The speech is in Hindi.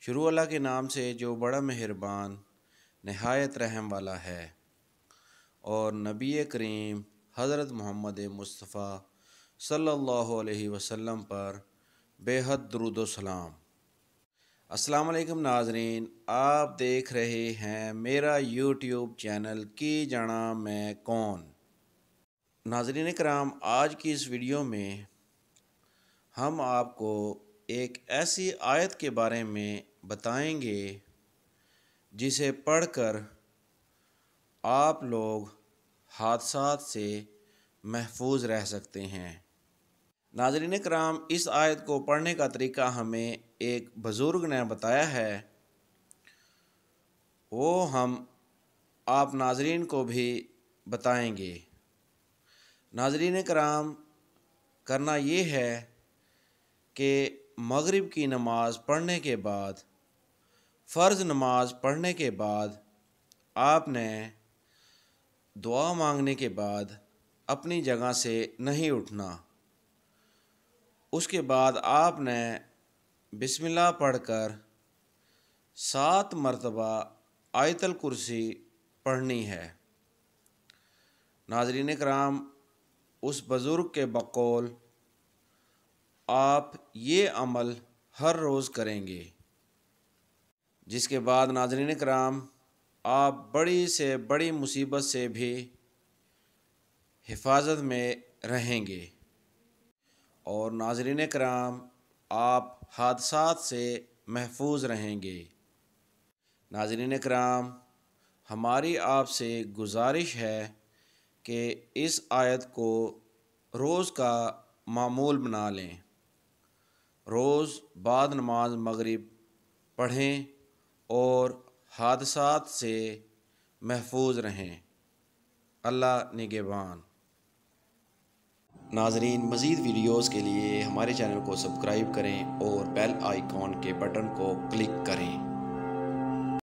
शुरू अल्लाह के नाम से जो बड़ा मेहरबान नहायत रहम वाला है। और नबी करीम हज़रत मोहम्मद मुस्तफ़ा सल्लल्लाहु अलैहि वसल्लम पर बेहद दुरूद व सलाम। अस्सलाम वालेकुम नाज़रीन, आप देख रहे हैं मेरा यूट्यूब चैनल की जाना मैं कौन। नाज़रीन कराम, आज की इस वीडियो में हम आपको एक ऐसी आयत के बारे में बताएंगे जिसे पढ़कर आप लोग हादसात से महफूज रह सकते हैं। नाज़रीन कराम, इस आयत को पढ़ने का तरीका हमें एक बुज़ुर्ग ने बताया है, वो हम आप नाज़रीन को भी बताएंगे। नाज़रीन कराम, करना ये है कि मगरिब की नमाज़ पढ़ने के बाद, फ़र्ज़ नमाज़ पढ़ने के बाद आपने दुआ मांगने के बाद अपनी जगह से नहीं उठना। उसके बाद आपने बिस्मिल्लाह पढ़कर 7 मरतबा आयतल कुर्सी पढ़नी है। नाज़रीन कराम, उस बुज़ुर्ग के बकौल आप ये अमल हर रोज़ करेंगे, जिसके बाद नाज़रीन कराम आप बड़ी से बड़ी मुसीबत से भी हिफाजत में रहेंगे। और नाज़रीन कराम, आप हादसात से महफूज रहेंगे। नाज़रीन कराम, हमारी आपसे गुजारिश है कि इस आयत को रोज़ का मामूल बना लें। रोज़ बाद नमाज मगरिब पढ़ें और हादसात से महफूज रहें। अल्लाह निगहबान। नाज़रीन, मज़ीद वीडियोज़ के लिए हमारे चैनल को सब्सक्राइब करें और बेल आइकॉन के बटन को क्लिक करें।